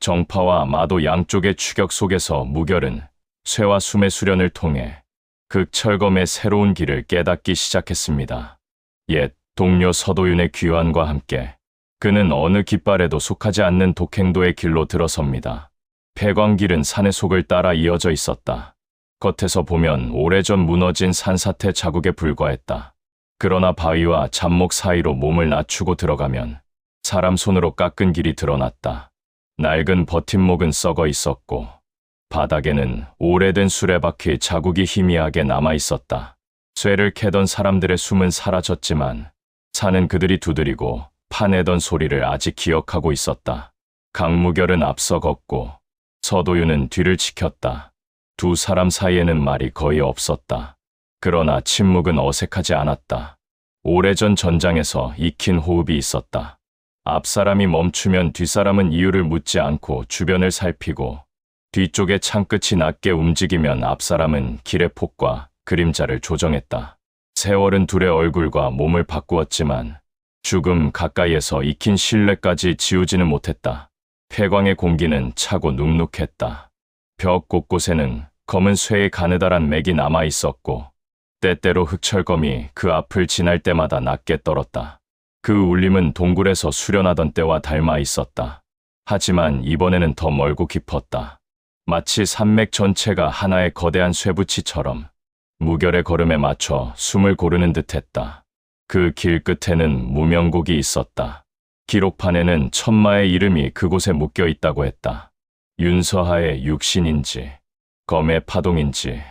정파와 마도 양쪽의 추격 속에서 무결은 쇠와 숨의 수련을 통해 극철검의 새로운 길을 깨닫기 시작했습니다. 옛 동료 서도윤의 귀환과 함께 그는 어느 깃발에도 속하지 않는 독행도의 길로 들어섭니다. 폐광길은 산의 속을 따라 이어져 있었다. 겉에서 보면 오래전 무너진 산사태 자국에 불과했다. 그러나 바위와 잡목 사이로 몸을 낮추고 들어가면 사람 손으로 깎은 길이 드러났다. 낡은 버팀목은 썩어 있었고 바닥에는 오래된 수레바퀴 자국이 희미하게 남아 있었다. 쇠를 캐던 사람들의 숨은 사라졌지만 산은 그들이 두드리고 파내던 소리를 아직 기억하고 있었다. 강무결은 앞서 걷고 서도윤은 뒤를 지켰다. 두 사람 사이에는 말이 거의 없었다. 그러나 침묵은 어색하지 않았다. 오래전 전장에서 익힌 호흡이 있었다. 앞사람이 멈추면 뒷사람은 이유를 묻지 않고 주변을 살피고 뒤쪽의 창끝이 낮게 움직이면 앞사람은 길의 폭과 그림자를 조정했다. 세월은 둘의 얼굴과 몸을 바꾸었지만 죽음 가까이에서 익힌 신뢰까지 지우지는 못했다. 폐광의 공기는 차고 눅눅했다. 벽 곳곳에는 검은 쇠의 가느다란 맥이 남아 있었고 때때로 흑철검이 그 앞을 지날 때마다 낮게 떨었다. 그 울림은 동굴에서 수련하던 때와 닮아 있었다. 하지만 이번에는 더 멀고 깊었다. 마치 산맥 전체가 하나의 거대한 쇠붙이처럼 무결의 걸음에 맞춰 숨을 고르는 듯했다. 그 길 끝에는 무명곡이 있었다. 기록판에는 천마의 이름이 그곳에 묶여 있다고 했다. 윤서하의 육신인지, 검의 파동인지,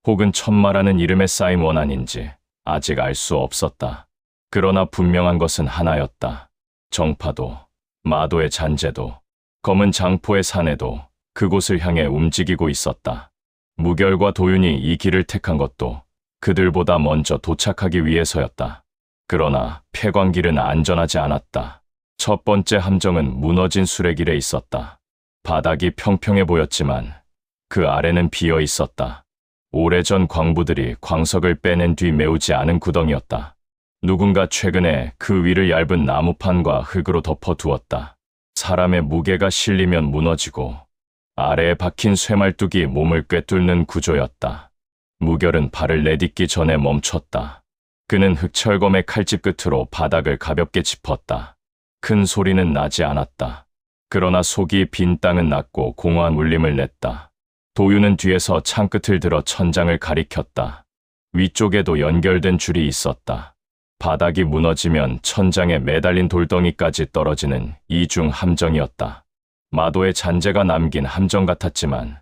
혹은 천마라는 이름에 쌓인 원한인지 아직 알 수 없었다. 그러나 분명한 것은 하나였다. 정파도, 마도의 잔재도, 검은 장포의 사내도 그곳을 향해 움직이고 있었다. 무결과 도윤이 이 길을 택한 것도 그들보다 먼저 도착하기 위해서였다. 그러나 폐광길은 안전하지 않았다. 첫 번째 함정은 무너진 수레길에 있었다. 바닥이 평평해 보였지만 그 아래는 비어 있었다. 오래전 광부들이 광석을 빼낸 뒤 메우지 않은 구덩이였다. 누군가 최근에 그 위를 얇은 나무판과 흙으로 덮어두었다. 사람의 무게가 실리면 무너지고 아래에 박힌 쇠말뚝이 몸을 꿰뚫는 구조였다. 무결은 발을 내딛기 전에 멈췄다. 그는 흑철검의 칼집 끝으로 바닥을 가볍게 짚었다. 큰 소리는 나지 않았다. 그러나 속이 빈 땅은 났고 공허한 울림을 냈다. 도윤은 뒤에서 창끝을 들어 천장을 가리켰다. 위쪽에도 연결된 줄이 있었다. 바닥이 무너지면 천장에 매달린 돌덩이까지 떨어지는 이중 함정이었다. 마도의 잔재가 남긴 함정 같았지만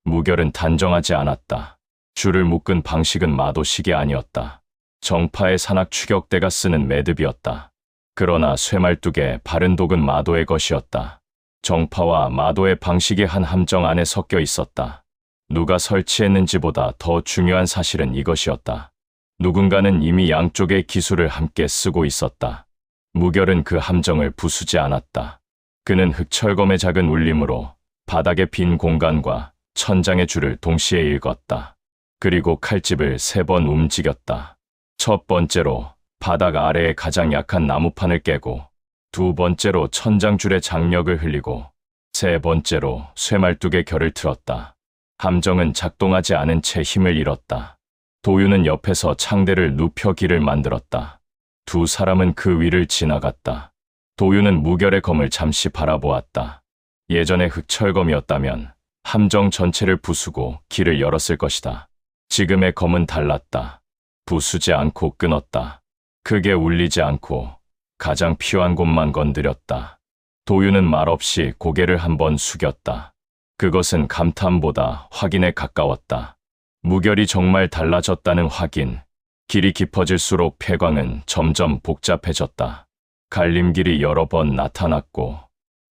무결은 단정하지 않았다. 줄을 묶은 방식은 마도식이 아니었다. 정파의 산악 추격대가 쓰는 매듭이었다. 그러나 쇠말뚝의 바른 독은 마도의 것이었다. 정파와 마도의 방식이 한 함정 안에 섞여 있었다. 누가 설치했는지보다 더 중요한 사실은 이것이었다. 누군가는 이미 양쪽의 기술을 함께 쓰고 있었다. 무결은 그 함정을 부수지 않았다. 그는 흑철검의 작은 울림으로 바닥의 빈 공간과 천장의 줄을 동시에 읽었다. 그리고 칼집을 3번 움직였다. 첫 번째로 바닥 아래의 가장 약한 나무판을 깨고, 두 번째로 천장줄의 장력을 흘리고, 세 번째로 쇠말뚝의 결을 틀었다. 함정은 작동하지 않은 채 힘을 잃었다. 도윤은 옆에서 창대를 눕혀 길을 만들었다. 두 사람은 그 위를 지나갔다. 도윤은 무결의 검을 잠시 바라보았다. 예전에 흑철검이었다면 함정 전체를 부수고 길을 열었을 것이다. 지금의 검은 달랐다. 부수지 않고 끊었다. 크게 울리지 않고 가장 필요한 곳만 건드렸다. 도윤은 말없이 고개를 한번 숙였다. 그것은 감탄보다 확인에 가까웠다. 무결이 정말 달라졌다는 확인. 길이 깊어질수록 폐광은 점점 복잡해졌다. 갈림길이 여러 번 나타났고,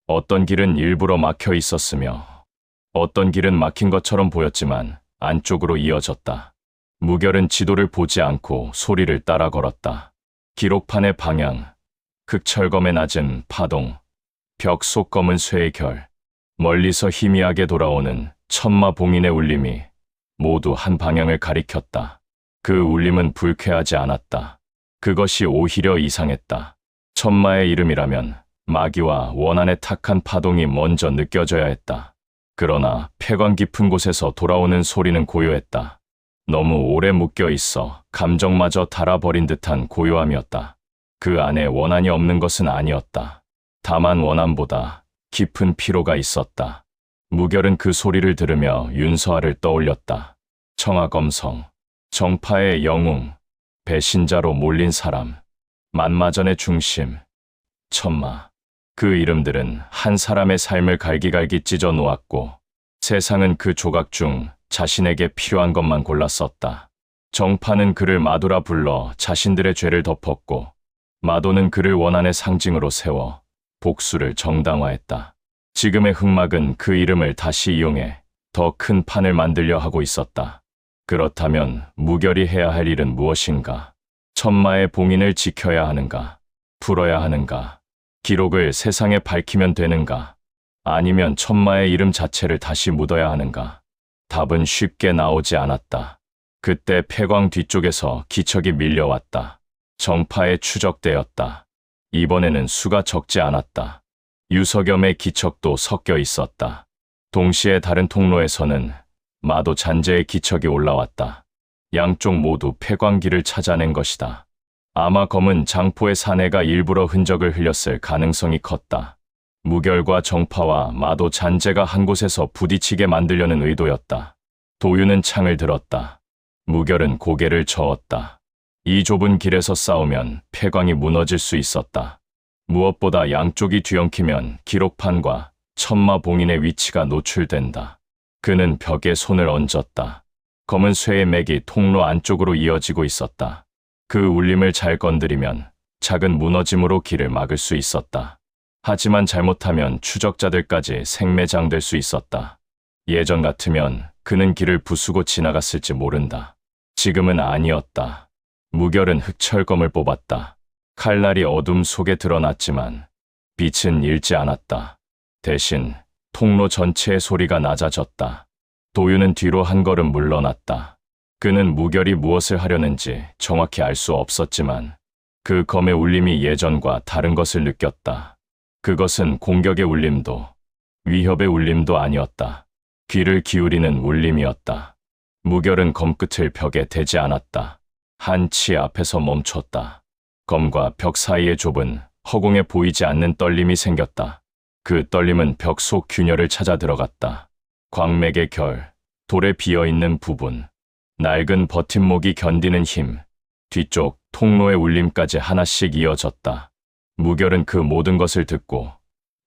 어떤 길은 일부러 막혀 있었으며 어떤 길은 막힌 것처럼 보였지만 안쪽으로 이어졌다. 무결은 지도를 보지 않고 소리를 따라 걸었다. 기록판의 방향, 흑철검의 낮은 파동, 벽 속 검은 쇠의 결, 멀리서 희미하게 돌아오는 천마 봉인의 울림이 모두 한 방향을 가리켰다. 그 울림은 불쾌하지 않았다. 그것이 오히려 이상했다. 천마의 이름이라면 마귀와 원한의 탁한 파동이 먼저 느껴져야 했다. 그러나 폐광 깊은 곳에서 돌아오는 소리는 고요했다. 너무 오래 묶여 있어 감정마저 닳아버린 듯한 고요함이었다. 그 안에 원한이 없는 것은 아니었다. 다만 원한보다 깊은 피로가 있었다. 무결은 그 소리를 들으며 윤서아를 떠올렸다. 청아검성, 정파의 영웅, 배신자로 몰린 사람, 만마전의 중심, 천마. 그 이름들은 한 사람의 삶을 갈기갈기 찢어 놓았고 세상은 그 조각 중 자신에게 필요한 것만 골라 썼다. 정파는 그를 마도라 불러 자신들의 죄를 덮었고 마도는 그를 원한의 상징으로 세워 복수를 정당화했다. 지금의 흑막은 그 이름을 다시 이용해 더 큰 판을 만들려 하고 있었다. 그렇다면 무결이 해야 할 일은 무엇인가? 천마의 봉인을 지켜야 하는가? 풀어야 하는가? 기록을 세상에 밝히면 되는가? 아니면 천마의 이름 자체를 다시 묻어야 하는가? 답은 쉽게 나오지 않았다. 그때 폐광 뒤쪽에서 기척이 밀려왔다. 정파에 추적되었다. 이번에는 수가 적지 않았다. 유석염의 기척도 섞여 있었다. 동시에 다른 통로에서는 마도 잔재의 기척이 올라왔다. 양쪽 모두 폐광기를 찾아낸 것이다. 아마 검은 장포의 사내가 일부러 흔적을 흘렸을 가능성이 컸다. 무결과 정파와 마도 잔재가 한 곳에서 부딪히게 만들려는 의도였다. 도유는 창을 들었다. 무결은 고개를 저었다. 이 좁은 길에서 싸우면 폐광이 무너질 수 있었다. 무엇보다 양쪽이 뒤엉키면 기록판과 천마 봉인의 위치가 노출된다. 그는 벽에 손을 얹었다. 검은 쇠의 맥이 통로 안쪽으로 이어지고 있었다. 그 울림을 잘 건드리면 작은 무너짐으로 길을 막을 수 있었다. 하지만 잘못하면 추적자들까지 생매장될 수 있었다. 예전 같으면 그는 길을 부수고 지나갔을지 모른다. 지금은 아니었다. 무결은 흑철검을 뽑았다. 칼날이 어둠 속에 드러났지만 빛은 잃지 않았다. 대신 통로 전체의 소리가 낮아졌다. 도유는 뒤로 한 걸음 물러났다. 그는 무결이 무엇을 하려는지 정확히 알 수 없었지만 그 검의 울림이 예전과 다른 것을 느꼈다. 그것은 공격의 울림도 위협의 울림도 아니었다. 귀를 기울이는 울림이었다. 무결은 검끝을 벽에 대지 않았다. 한 치 앞에서 멈췄다. 검과 벽 사이의 좁은 허공에 보이지 않는 떨림이 생겼다. 그 떨림은 벽 속 균열을 찾아 들어갔다. 광맥의 결, 돌에 비어있는 부분, 낡은 버팀목이 견디는 힘, 뒤쪽 통로의 울림까지 하나씩 이어졌다. 무결은 그 모든 것을 듣고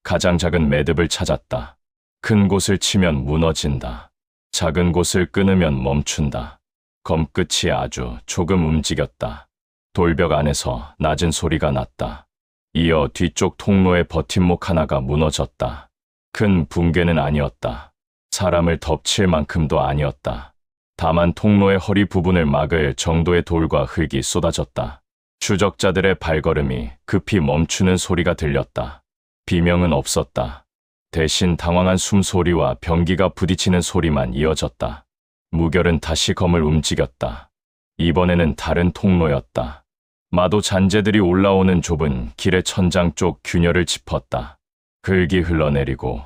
가장 작은 매듭을 찾았다. 큰 곳을 치면 무너진다. 작은 곳을 끊으면 멈춘다. 검끝이 아주 조금 움직였다. 돌벽 안에서 낮은 소리가 났다. 이어 뒤쪽 통로의 버팀목 하나가 무너졌다. 큰 붕괴는 아니었다. 사람을 덮칠 만큼도 아니었다. 다만 통로의 허리 부분을 막을 정도의 돌과 흙이 쏟아졌다. 추적자들의 발걸음이 급히 멈추는 소리가 들렸다. 비명은 없었다. 대신 당황한 숨소리와 병기가 부딪히는 소리만 이어졌다. 무결은 다시 검을 움직였다. 이번에는 다른 통로였다. 마도 잔재들이 올라오는 좁은 길의 천장 쪽 균열을 짚었다. 흙이 흘러내리고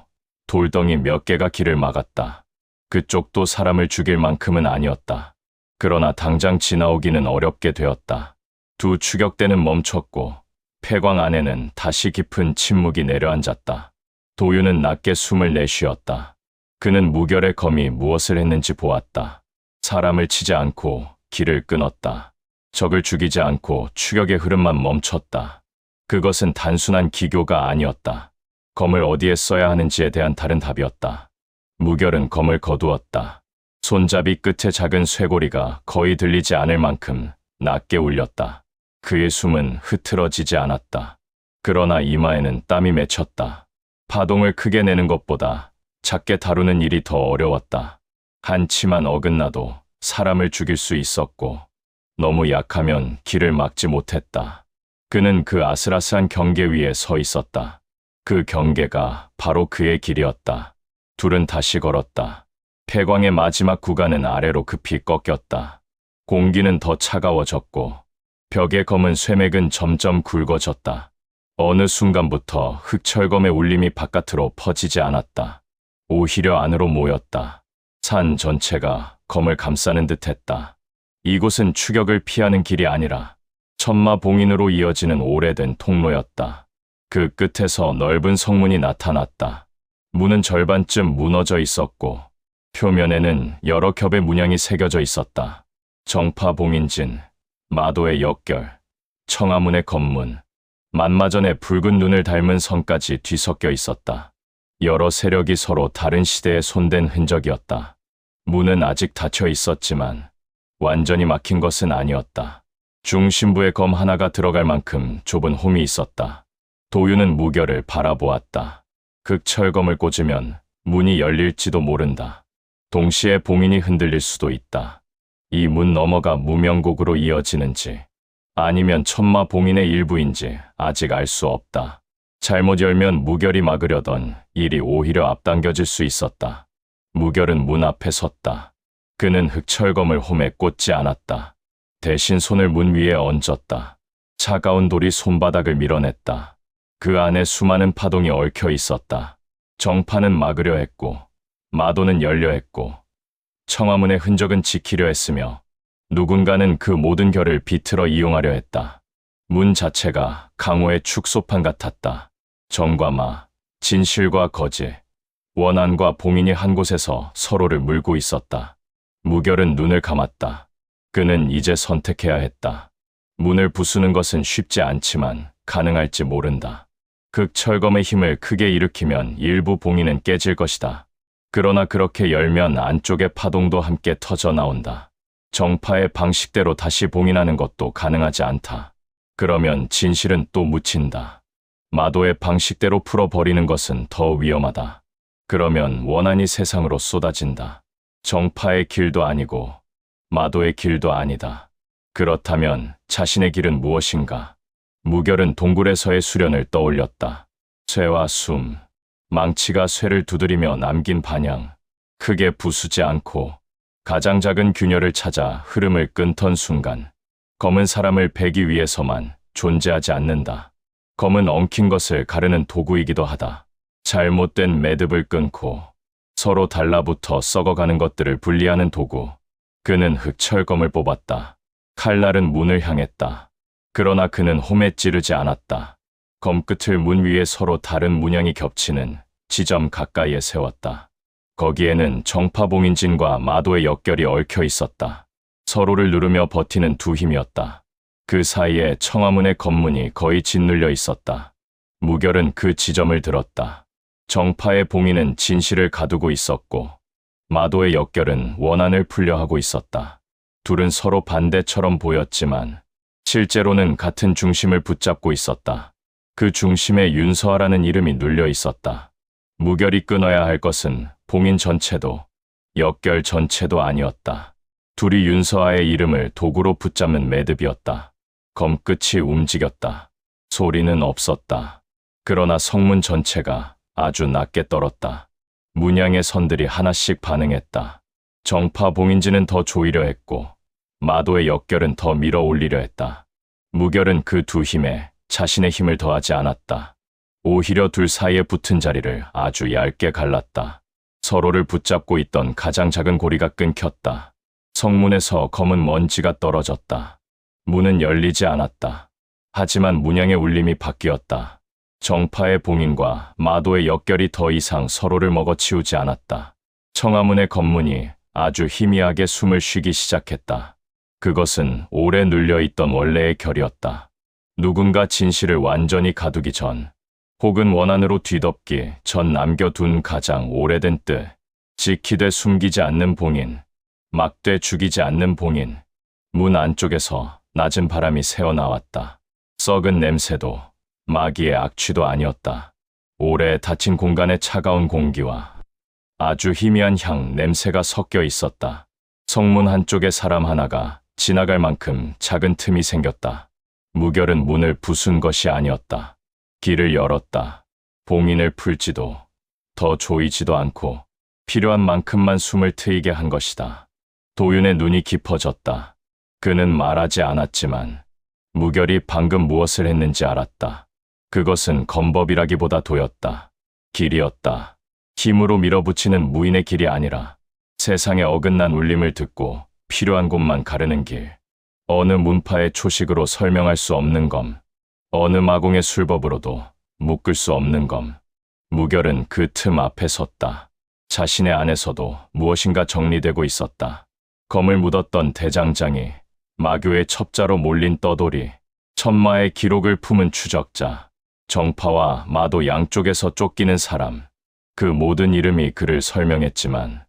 돌덩이 몇 개가 길을 막았다. 그쪽도 사람을 죽일 만큼은 아니었다. 그러나 당장 지나오기는 어렵게 되었다. 두 추격대는 멈췄고 폐광 안에는 다시 깊은 침묵이 내려앉았다. 도유는 낮게 숨을 내쉬었다. 그는 무결의 검이 무엇을 했는지 보았다. 사람을 치지 않고 길을 끊었다. 적을 죽이지 않고 추격의 흐름만 멈췄다. 그것은 단순한 기교가 아니었다. 검을 어디에 써야 하는지에 대한 다른 답이었다. 무결은 검을 거두었다. 손잡이 끝에 작은 쇠고리가 거의 들리지 않을 만큼 낮게 울렸다. 그의 숨은 흐트러지지 않았다. 그러나 이마에는 땀이 맺혔다. 파동을 크게 내는 것보다 작게 다루는 일이 더 어려웠다. 한 치만 어긋나도 사람을 죽일 수 있었고 너무 약하면 길을 막지 못했다. 그는 그 아슬아슬한 경계 위에 서 있었다. 그 경계가 바로 그의 길이었다. 둘은 다시 걸었다. 폐광의 마지막 구간은 아래로 급히 꺾였다. 공기는 더 차가워졌고 벽의 검은 쇠맥은 점점 굵어졌다. 어느 순간부터 흑철검의 울림이 바깥으로 퍼지지 않았다. 오히려 안으로 모였다. 산 전체가 검을 감싸는 듯했다. 이곳은 추격을 피하는 길이 아니라 천마봉인으로 이어지는 오래된 통로였다. 그 끝에서 넓은 성문이 나타났다. 문은 절반쯤 무너져 있었고 표면에는 여러 겹의 문양이 새겨져 있었다. 정파봉인진, 마도의 역결, 청아문의 검문, 만마전의 붉은 눈을 닮은 성까지 뒤섞여 있었다. 여러 세력이 서로 다른 시대에 손댄 흔적이었다. 문은 아직 닫혀 있었지만 완전히 막힌 것은 아니었다. 중심부에 검 하나가 들어갈 만큼 좁은 홈이 있었다. 도유는 무결을 바라보았다. 극철검을 꽂으면 문이 열릴지도 모른다. 동시에 봉인이 흔들릴 수도 있다. 이 문 너머가 무명곡으로 이어지는지 아니면 천마 봉인의 일부인지 아직 알 수 없다. 잘못 열면 무결이 막으려던 일이 오히려 앞당겨질 수 있었다. 무결은 문 앞에 섰다. 그는 흑철검을 홈에 꽂지 않았다. 대신 손을 문 위에 얹었다. 차가운 돌이 손바닥을 밀어냈다. 그 안에 수많은 파동이 얽혀 있었다. 정파는 막으려 했고 마도는 열려 했고 청화문의 흔적은 지키려 했으며 누군가는 그 모든 결을 비틀어 이용하려 했다. 문 자체가 강호의 축소판 같았다. 정과 마, 진실과 거짓, 원한과 봉인이 한 곳에서 서로를 물고 있었다. 무결은 눈을 감았다. 그는 이제 선택해야 했다. 문을 부수는 것은 쉽지 않지만 가능할지 모른다. 극철검의 힘을 크게 일으키면 일부 봉인은 깨질 것이다. 그러나 그렇게 열면 안쪽의 파동도 함께 터져 나온다. 정파의 방식대로 다시 봉인하는 것도 가능하지 않다. 그러면 진실은 또 묻힌다. 마도의 방식대로 풀어버리는 것은 더 위험하다. 그러면 원한이 세상으로 쏟아진다. 정파의 길도 아니고 마도의 길도 아니다. 그렇다면 자신의 길은 무엇인가? 무결은 동굴에서의 수련을 떠올렸다. 쇠와 숨, 망치가 쇠를 두드리며 남긴 반향, 크게 부수지 않고 가장 작은 균열을 찾아 흐름을 끊던 순간, 검은 사람을 베기 위해서만 존재하지 않는다. 검은 엉킨 것을 가르는 도구이기도 하다. 잘못된 매듭을 끊고 서로 달라붙어 썩어가는 것들을 분리하는 도구. 그는 흑철검을 뽑았다. 칼날은 문을 향했다. 그러나 그는 홈에 찌르지 않았다. 검끝을 문 위에 서로 다른 문양이 겹치는 지점 가까이에 세웠다. 거기에는 정파봉인진과 마도의 역결이 얽혀 있었다. 서로를 누르며 버티는 두 힘이었다. 그 사이에 청화문의 검문이 거의 짓눌려 있었다. 무결은 그 지점을 들었다. 정파의 봉인은 진실을 가두고 있었고 마도의 역결은 원한을 풀려하고 있었다. 둘은 서로 반대처럼 보였지만 실제로는 같은 중심을 붙잡고 있었다. 그 중심에 윤서아라는 이름이 눌려 있었다. 무결이 끊어야 할 것은 봉인 전체도 역결 전체도 아니었다. 둘이 윤서아의 이름을 도구로 붙잡는 매듭이었다. 검끝이 움직였다. 소리는 없었다. 그러나 성문 전체가 아주 낮게 떨었다. 문양의 선들이 하나씩 반응했다. 정파 봉인지는 더 조이려 했고 마도의 역결은 더 밀어 올리려 했다. 무결은 그 두 힘에 자신의 힘을 더하지 않았다. 오히려 둘 사이에 붙은 자리를 아주 얇게 갈랐다. 서로를 붙잡고 있던 가장 작은 고리가 끊겼다. 성문에서 검은 먼지가 떨어졌다. 문은 열리지 않았다. 하지만 문양의 울림이 바뀌었다. 정파의 봉인과 마도의 역결이 더 이상 서로를 먹어치우지 않았다. 청화문의 검문이 아주 희미하게 숨을 쉬기 시작했다. 그것은 오래 눌려있던 원래의 결이었다. 누군가 진실을 완전히 가두기 전, 혹은 원한으로 뒤덮기 전 남겨둔 가장 오래된 뜻, 지키되 숨기지 않는 봉인, 막되 죽이지 않는 봉인. 문 안쪽에서 낮은 바람이 새어나왔다. 썩은 냄새도 마귀의 악취도 아니었다. 오래 닫힌 공간의 차가운 공기와 아주 희미한 향 냄새가 섞여 있었다. 성문 한쪽에 사람 하나가 지나갈 만큼 작은 틈이 생겼다. 무결은 문을 부순 것이 아니었다. 길을 열었다. 봉인을 풀지도 더 조이지도 않고 필요한 만큼만 숨을 트이게 한 것이다. 도윤의 눈이 깊어졌다. 그는 말하지 않았지만 무결이 방금 무엇을 했는지 알았다. 그것은 검법이라기보다 도였다. 길이었다. 힘으로 밀어붙이는 무인의 길이 아니라 세상의 어긋난 울림을 듣고 필요한 곳만 가르는 길. 어느 문파의 초식으로 설명할 수 없는 검. 어느 마공의 술법으로도 묶을 수 없는 검. 무결은 그 틈 앞에 섰다. 자신의 안에서도 무엇인가 정리되고 있었다. 검을 묻었던 대장장이, 마교의 첩자로 몰린 떠돌이, 천마의 기록을 품은 추적자, 정파와 마도 양쪽에서 쫓기는 사람. 그 모든 이름이 그를 설명했지만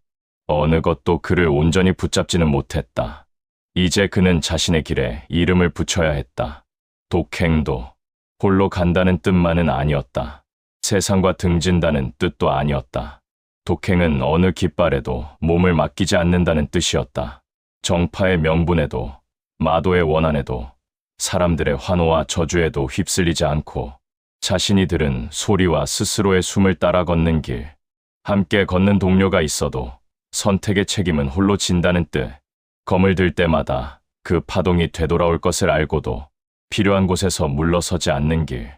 어느 것도 그를 온전히 붙잡지는 못했다. 이제 그는 자신의 길에 이름을 붙여야 했다. 독행도 홀로 간다는 뜻만은 아니었다. 세상과 등진다는 뜻도 아니었다. 독행은 어느 깃발에도 몸을 맡기지 않는다는 뜻이었다. 정파의 명분에도 마도의 원한에도 사람들의 환호와 저주에도 휩쓸리지 않고 자신이 들은 소리와 스스로의 숨을 따라 걷는 길. 함께 걷는 동료가 있어도 선택의 책임은 홀로 진다는 뜻. 검을 들 때마다 그 파동이 되돌아올 것을 알고도 필요한 곳에서 물러서지 않는 길.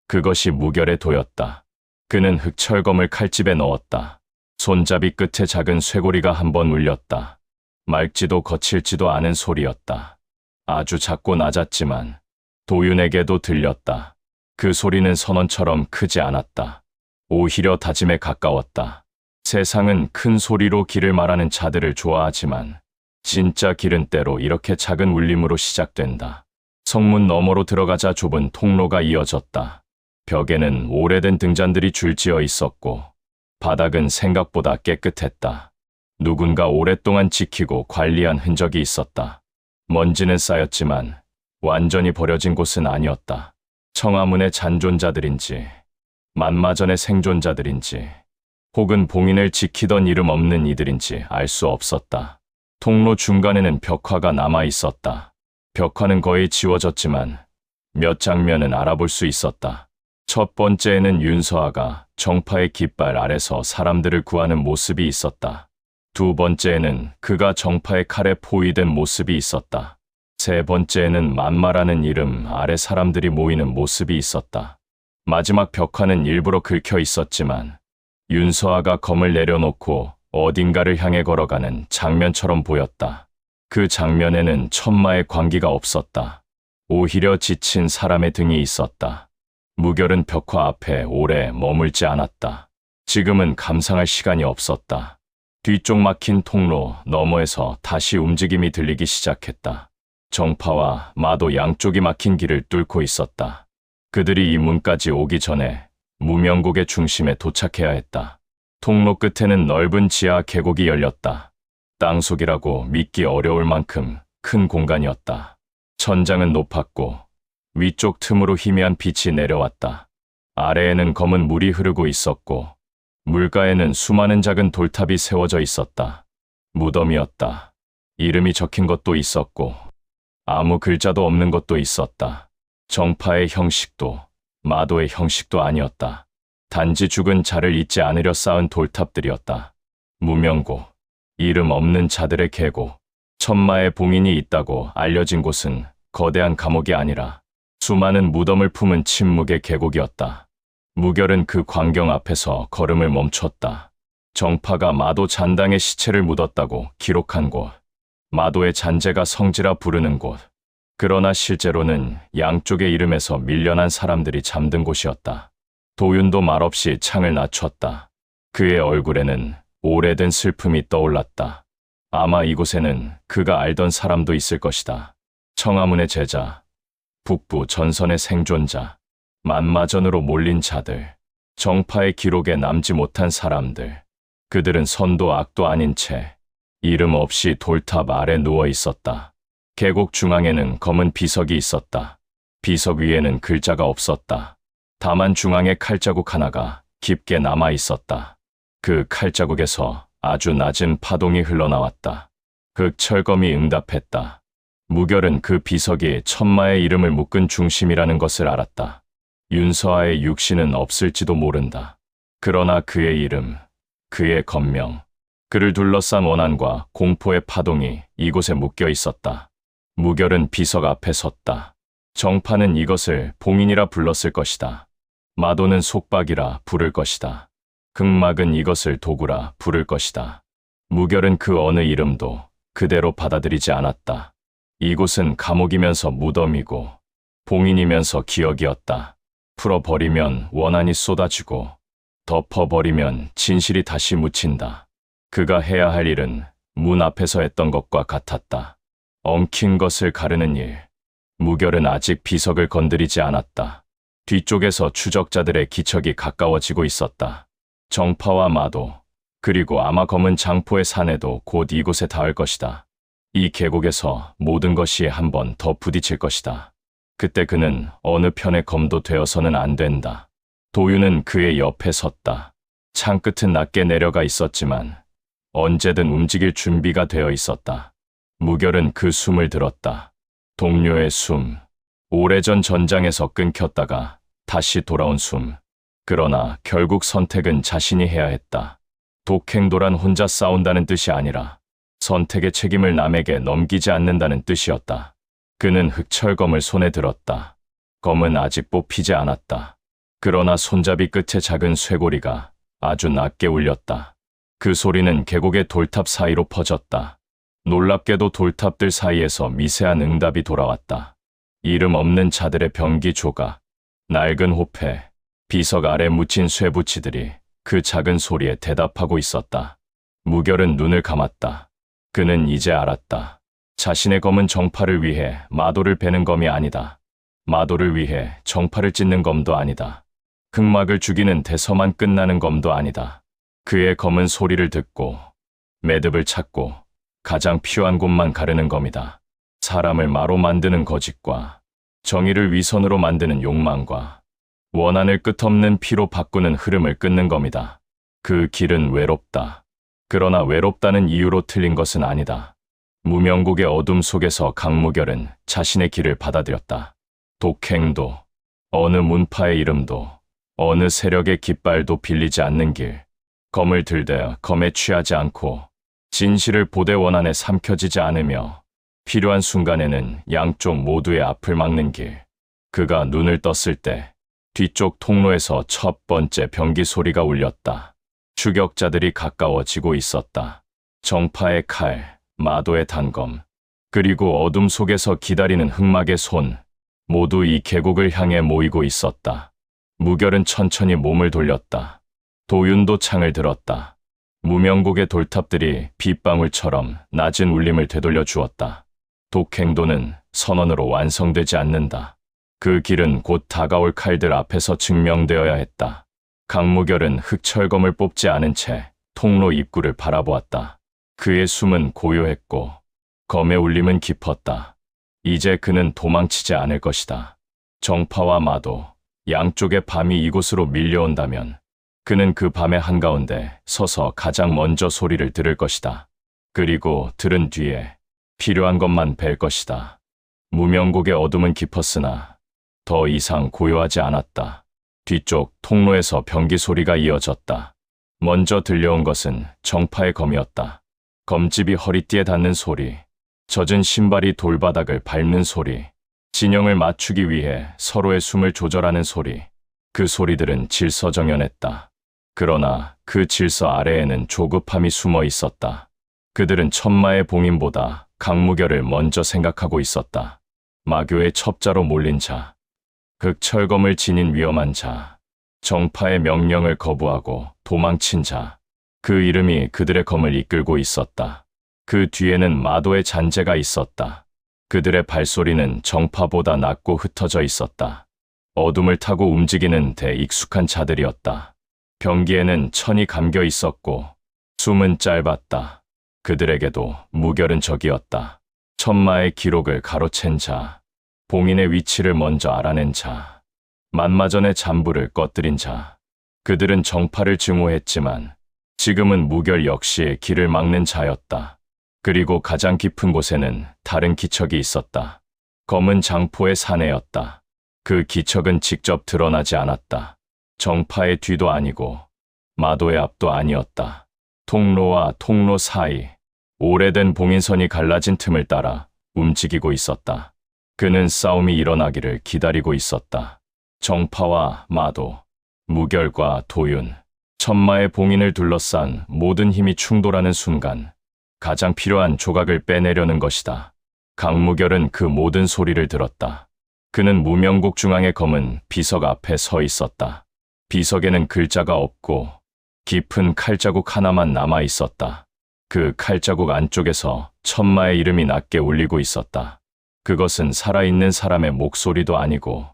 그것이 무결의 도였다. 그는 흑철검을 칼집에 넣었다. 손잡이 끝에 작은 쇠고리가 한 번 울렸다. 맑지도 거칠지도 않은 소리였다. 아주 작고 낮았지만 도윤에게도 들렸다. 그 소리는 선언처럼 크지 않았다. 오히려 다짐에 가까웠다. 세상은 큰 소리로 길을 말하는 자들을 좋아하지만 진짜 길은 때로 이렇게 작은 울림으로 시작된다. 성문 너머로 들어가자 좁은 통로가 이어졌다. 벽에는 오래된 등잔들이 줄지어 있었고 바닥은 생각보다 깨끗했다. 누군가 오랫동안 지키고 관리한 흔적이 있었다. 먼지는 쌓였지만 완전히 버려진 곳은 아니었다. 청화문의 잔존자들인지 만마전의 생존자들인지 혹은 봉인을 지키던 이름 없는 이들인지 알 수 없었다. 통로 중간에는 벽화가 남아 있었다. 벽화는 거의 지워졌지만 몇 장면은 알아볼 수 있었다. 첫 번째에는 윤서아가 정파의 깃발 아래서 사람들을 구하는 모습이 있었다. 두 번째에는 그가 정파의 칼에 포위된 모습이 있었다. 세 번째에는 만마라는 이름 아래 사람들이 모이는 모습이 있었다. 마지막 벽화는 일부러 긁혀 있었지만 윤서아가 검을 내려놓고 어딘가를 향해 걸어가는 장면처럼 보였다. 그 장면에는 천마의 광기가 없었다. 오히려 지친 사람의 등이 있었다. 무결은 벽화 앞에 오래 머물지 않았다. 지금은 감상할 시간이 없었다. 뒤쪽 막힌 통로 너머에서 다시 움직임이 들리기 시작했다. 정파와 마도 양쪽이 막힌 길을 뚫고 있었다. 그들이 이 문까지 오기 전에 무명곡의 중심에 도착해야 했다. 통로 끝에는 넓은 지하 계곡이 열렸다. 땅속이라고 믿기 어려울 만큼 큰 공간이었다. 천장은 높았고 위쪽 틈으로 희미한 빛이 내려왔다. 아래에는 검은 물이 흐르고 있었고 물가에는 수많은 작은 돌탑이 세워져 있었다. 무덤이었다. 이름이 적힌 것도 있었고 아무 글자도 없는 것도 있었다. 정파의 형식도 마도의 형식도 아니었다. 단지 죽은 자를 잊지 않으려 쌓은 돌탑들이었다. 무명고, 이름 없는 자들의 계곡, 천마의 봉인이 있다고 알려진 곳은 거대한 감옥이 아니라 수많은 무덤을 품은 침묵의 계곡이었다. 무결은 그 광경 앞에서 걸음을 멈췄다. 정파가 마도 잔당의 시체를 묻었다고 기록한 곳, 마도의 잔재가 성지라 부르는 곳. 그러나 실제로는 양쪽의 이름에서 밀려난 사람들이 잠든 곳이었다. 도윤도 말없이 창을 낮췄다. 그의 얼굴에는 오래된 슬픔이 떠올랐다. 아마 이곳에는 그가 알던 사람도 있을 것이다. 청화문의 제자, 북부 전선의 생존자, 만마전으로 몰린 자들, 정파의 기록에 남지 못한 사람들. 그들은 선도 악도 아닌 채 이름 없이 돌탑 아래 누워 있었다. 계곡 중앙에는 검은 비석이 있었다. 비석 위에는 글자가 없었다. 다만 중앙에 칼자국 하나가 깊게 남아 있었다. 그 칼자국에서 아주 낮은 파동이 흘러나왔다. 흑철검이 응답했다. 무결은 그 비석이 천마의 이름을 묶은 중심이라는 것을 알았다. 윤서아의 육신은 없을지도 모른다. 그러나 그의 이름, 그의 건명, 그를 둘러싼 원한과 공포의 파동이 이곳에 묶여 있었다. 무결은 비석 앞에 섰다. 정파는 이것을 봉인이라 불렀을 것이다. 마도는 속박이라 부를 것이다. 흑막은 이것을 도구라 부를 것이다. 무결은 그 어느 이름도 그대로 받아들이지 않았다. 이곳은 감옥이면서 무덤이고 봉인이면서 기억이었다. 풀어버리면 원한이 쏟아지고 덮어버리면 진실이 다시 묻힌다. 그가 해야 할 일은 문 앞에서 했던 것과 같았다. 엉킨 것을 가르는 일. 무결은 아직 비석을 건드리지 않았다. 뒤쪽에서 추적자들의 기척이 가까워지고 있었다. 정파와 마도, 그리고 아마 검은 장포의 사내도 곧 이곳에 닿을 것이다. 이 계곡에서 모든 것이 한 번 더 부딪힐 것이다. 그때 그는 어느 편의 검도 되어서는 안 된다. 도윤은 그의 옆에 섰다. 창끝은 낮게 내려가 있었지만 언제든 움직일 준비가 되어 있었다. 무결은 그 숨을 들었다. 동료의 숨. 오래전 전장에서 끊겼다가 다시 돌아온 숨. 그러나 결국 선택은 자신이 해야 했다. 독행도란 혼자 싸운다는 뜻이 아니라 선택의 책임을 남에게 넘기지 않는다는 뜻이었다. 그는 흑철검을 손에 들었다. 검은 아직 뽑히지 않았다. 그러나 손잡이 끝에 작은 쇠고리가 아주 낮게 울렸다. 그 소리는 계곡의 돌탑 사이로 퍼졌다. 놀랍게도 돌탑들 사이에서 미세한 응답이 돌아왔다. 이름 없는 자들의 병기 조각, 낡은 호패, 비석 아래 묻힌 쇠붙이들이 그 작은 소리에 대답하고 있었다. 무결은 눈을 감았다. 그는 이제 알았다. 자신의 검은 정파를 위해 마도를 베는 검이 아니다. 마도를 위해 정파를 찢는 검도 아니다. 흑막을 죽이는 대서만 끝나는 검도 아니다. 그의 검은 소리를 듣고 매듭을 찾고 가장 필요한 곳만 가르는 검이다. 사람을 마로 만드는 거짓과 정의를 위선으로 만드는 욕망과 원한을 끝없는 피로 바꾸는 흐름을 끊는 검이다. 그 길은 외롭다. 그러나 외롭다는 이유로 틀린 것은 아니다. 무명국의 어둠 속에서 강무결은 자신의 길을 받아들였다. 독행도, 어느 문파의 이름도, 어느 세력의 깃발도 빌리지 않는 길. 검을 들되 검에 취하지 않고 진실을 보되 원한에 삼켜지지 않으며 필요한 순간에는 양쪽 모두의 앞을 막는 길. 그가 눈을 떴을 때 뒤쪽 통로에서 첫 번째 병기 소리가 울렸다. 추격자들이 가까워지고 있었다. 정파의 칼, 마도의 단검, 그리고 어둠 속에서 기다리는 흑막의 손, 모두 이 계곡을 향해 모이고 있었다. 무결은 천천히 몸을 돌렸다. 도윤도 창을 들었다. 무명국의 돌탑들이 빗방울처럼 낮은 울림을 되돌려 주었다. 독행도는 선언으로 완성되지 않는다. 그 길은 곧 다가올 칼들 앞에서 증명되어야 했다. 강무결은 흑철검을 뽑지 않은 채 통로 입구를 바라보았다. 그의 숨은 고요했고 검의 울림은 깊었다. 이제 그는 도망치지 않을 것이다. 정파와 마도, 양쪽의 밤이 이곳으로 밀려온다면 그는 그 밤의 한가운데 서서 가장 먼저 소리를 들을 것이다. 그리고 들은 뒤에 필요한 것만 뵐 것이다. 무명국의 어둠은 깊었으나 더 이상 고요하지 않았다. 뒤쪽 통로에서 병기 소리가 이어졌다. 먼저 들려온 것은 정파의 검이었다. 검집이 허리띠에 닿는 소리, 젖은 신발이 돌바닥을 밟는 소리, 진영을 맞추기 위해 서로의 숨을 조절하는 소리. 그 소리들은 질서정연했다. 그러나 그 질서 아래에는 조급함이 숨어 있었다. 그들은 천마의 봉인보다 강무결을 먼저 생각하고 있었다. 마교의 첩자로 몰린 자, 흑철검을 지닌 위험한 자, 정파의 명령을 거부하고 도망친 자. 그 이름이 그들의 검을 이끌고 있었다. 그 뒤에는 마도의 잔재가 있었다. 그들의 발소리는 정파보다 낮고 흩어져 있었다. 어둠을 타고 움직이는 대익숙한 자들이었다. 병기에는 천이 감겨 있었고 숨은 짧았다. 그들에게도 무결은 적이었다. 천마의 기록을 가로챈 자, 봉인의 위치를 먼저 알아낸 자, 만마전의 잠부를 꺼뜨린 자. 그들은 정파를 증오했지만 지금은 무결 역시 길을 막는 자였다. 그리고 가장 깊은 곳에는 다른 기척이 있었다. 검은 장포의 사내였다. 그 기척은 직접 드러나지 않았다. 정파의 뒤도 아니고 마도의 앞도 아니었다. 통로와 통로 사이, 오래된 봉인선이 갈라진 틈을 따라 움직이고 있었다. 그는 싸움이 일어나기를 기다리고 있었다. 정파와 마도, 무결과 도윤, 천마의 봉인을 둘러싼 모든 힘이 충돌하는 순간 가장 필요한 조각을 빼내려는 것이다. 강무결은 그 모든 소리를 들었다. 그는 무명곡 중앙의 검은 비석 앞에 서 있었다. 비석에는 글자가 없고 깊은 칼자국 하나만 남아 있었다. 그 칼자국 안쪽에서 천마의 이름이 낮게 울리고 있었다. 그것은 살아있는 사람의 목소리도 아니고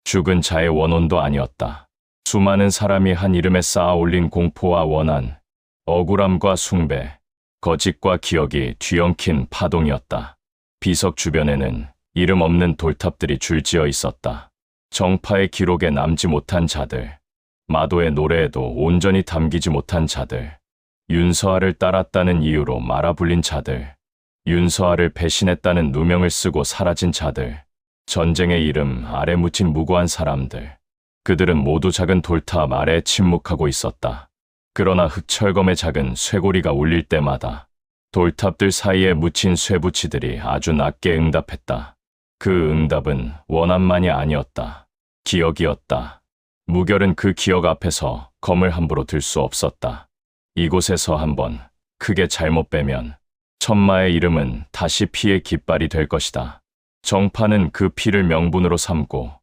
죽은 자의 원혼도 아니었다. 수많은 사람이 한 이름에 쌓아 올린 공포와 원한, 억울함과 숭배, 거짓과 기억이 뒤엉킨 파동이었다. 비석 주변에는 이름 없는 돌탑들이 줄지어 있었다. 정파의 기록에 남지 못한 자들, 마도의 노래에도 온전히 담기지 못한 자들, 윤서아를 따랐다는 이유로 말아불린 자들, 윤서아를 배신했다는 누명을 쓰고 사라진 자들, 전쟁의 이름 아래 묻힌 무고한 사람들. 그들은 모두 작은 돌탑 아래 침묵하고 있었다. 그러나 흑철검의 작은 쇠고리가 울릴 때마다 돌탑들 사이에 묻힌 쇠붙이들이 아주 낮게 응답했다. 그 응답은 원한만이 아니었다. 기억이었다. 무결은 그 기억 앞에서 검을 함부로 들 수 없었다. 이곳에서 한번 크게 잘못 빼면 천마의 이름은 다시 피의 깃발이 될 것이다. 정파는 그 피를 명분으로 삼고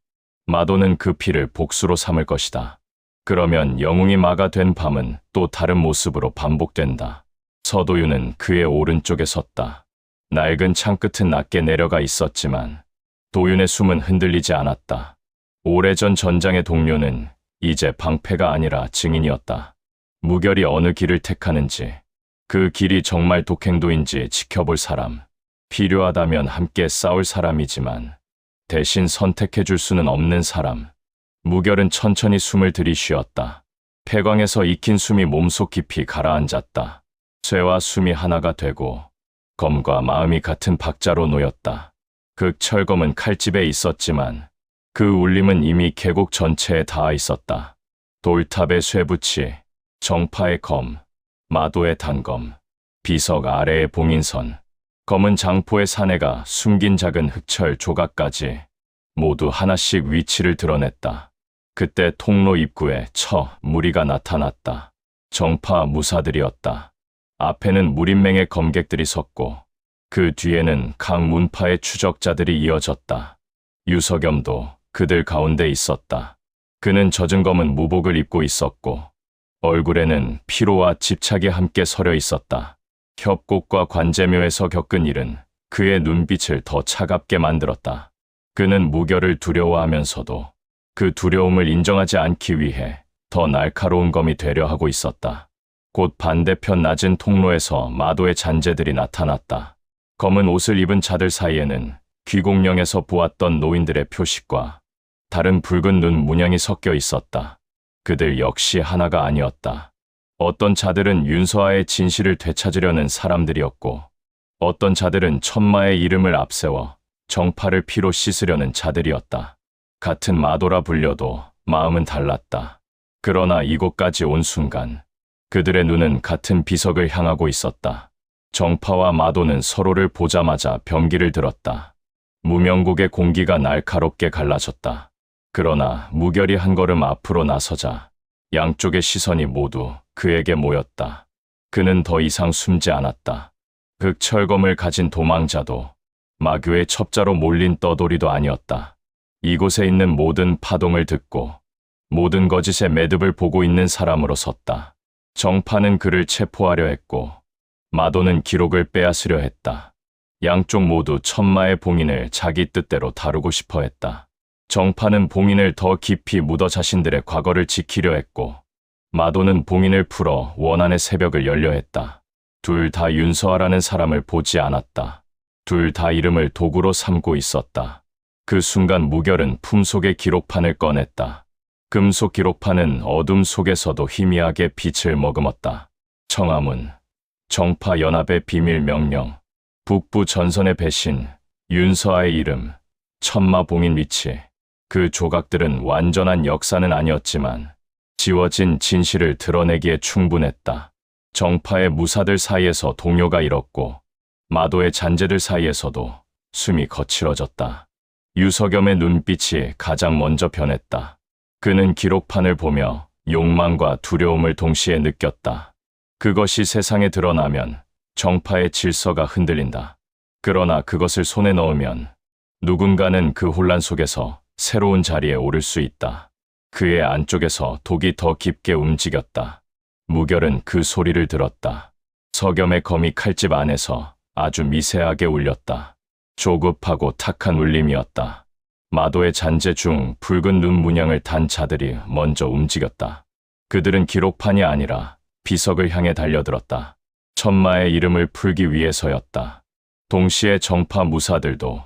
마도는 그 피를 복수로 삼을 것이다. 그러면 영웅이 마가 된 밤은 또 다른 모습으로 반복된다. 서도윤은 그의 오른쪽에 섰다. 낡은 창끝은 낮게 내려가 있었지만 도윤의 숨은 흔들리지 않았다. 오래전 전장의 동료는 이제 방패가 아니라 증인이었다. 무결이 어느 길을 택하는지, 그 길이 정말 독행도인지 지켜볼 사람, 필요하다면 함께 싸울 사람이지만 대신 선택해 줄 수는 없는 사람. 무결은 천천히 숨을 들이쉬었다. 폐광에서 익힌 숨이 몸속 깊이 가라앉았다. 쇠와 숨이 하나가 되고 검과 마음이 같은 박자로 놓였다. 극철검은 칼집에 있었지만 그 울림은 이미 계곡 전체에 닿아 있었다. 돌탑의 쇠붙이, 정파의 검, 마도의 단검, 비석 아래의 봉인선, 검은 장포의 사내가 숨긴 작은 흑철 조각까지 모두 하나씩 위치를 드러냈다. 그때 통로 입구에 무리가 나타났다. 정파 무사들이었다. 앞에는 무린맹의 검객들이 섰고 그 뒤에는 각 문파의 추적자들이 이어졌다. 유석염도 그들 가운데 있었다. 그는 젖은 검은 무복을 입고 있었고 얼굴에는 피로와 집착이 함께 서려 있었다. 협곡과 관제묘에서 겪은 일은 그의 눈빛을 더 차갑게 만들었다. 그는 무결을 두려워하면서도 그 두려움을 인정하지 않기 위해 더 날카로운 검이 되려 하고 있었다. 곧 반대편 낮은 통로에서 마도의 잔재들이 나타났다. 검은 옷을 입은 자들 사이에는 귀공령에서 보았던 노인들의 표식과 다른 붉은 눈 문양이 섞여 있었다. 그들 역시 하나가 아니었다. 어떤 자들은 윤서아의 진실을 되찾으려는 사람들이었고 어떤 자들은 천마의 이름을 앞세워 정파를 피로 씻으려는 자들이었다. 같은 마도라 불려도 마음은 달랐다. 그러나 이곳까지 온 순간 그들의 눈은 같은 비석을 향하고 있었다. 정파와 마도는 서로를 보자마자 병기를 들었다. 무명국의 공기가 날카롭게 갈라졌다. 그러나 무결이 한 걸음 앞으로 나서자 양쪽의 시선이 모두 그에게 모였다. 그는 더 이상 숨지 않았다. 극철검을 가진 도망자도 마교의 첩자로 몰린 떠돌이도 아니었다. 이곳에 있는 모든 파동을 듣고 모든 거짓의 매듭을 보고 있는 사람으로 섰다. 정파는 그를 체포하려 했고 마도는 기록을 빼앗으려 했다. 양쪽 모두 천마의 봉인을 자기 뜻대로 다루고 싶어 했다. 정파는 봉인을 더 깊이 묻어 자신들의 과거를 지키려 했고 마도는 봉인을 풀어 원한의 새벽을 열려 했다. 둘 다 윤서아라는 사람을 보지 않았다. 둘 다 이름을 도구로 삼고 있었다. 그 순간 무결은 품속의 기록판을 꺼냈다. 금속 기록판은 어둠 속에서도 희미하게 빛을 머금었다. 청하문, 정파 연합의 비밀 명령, 북부 전선의 배신, 윤서아의 이름, 천마 봉인 위치. 그 조각들은 완전한 역사는 아니었지만 지워진 진실을 드러내기에 충분했다. 정파의 무사들 사이에서 동요가 일었고 마도의 잔재들 사이에서도 숨이 거칠어졌다. 유석염의 눈빛이 가장 먼저 변했다. 그는 기록판을 보며 욕망과 두려움을 동시에 느꼈다. 그것이 세상에 드러나면 정파의 질서가 흔들린다. 그러나 그것을 손에 넣으면 누군가는 그 혼란 속에서 새로운 자리에 오를 수 있다. 그의 안쪽에서 독이 더 깊게 움직였다. 무결은 그 소리를 들었다. 석염의 검이 칼집 안에서 아주 미세하게 울렸다. 조급하고 탁한 울림이었다. 마도의 잔재 중 붉은 눈 문양을 단 자들이 먼저 움직였다. 그들은 기록판이 아니라 비석을 향해 달려들었다. 천마의 이름을 풀기 위해서였다. 동시에 정파 무사들도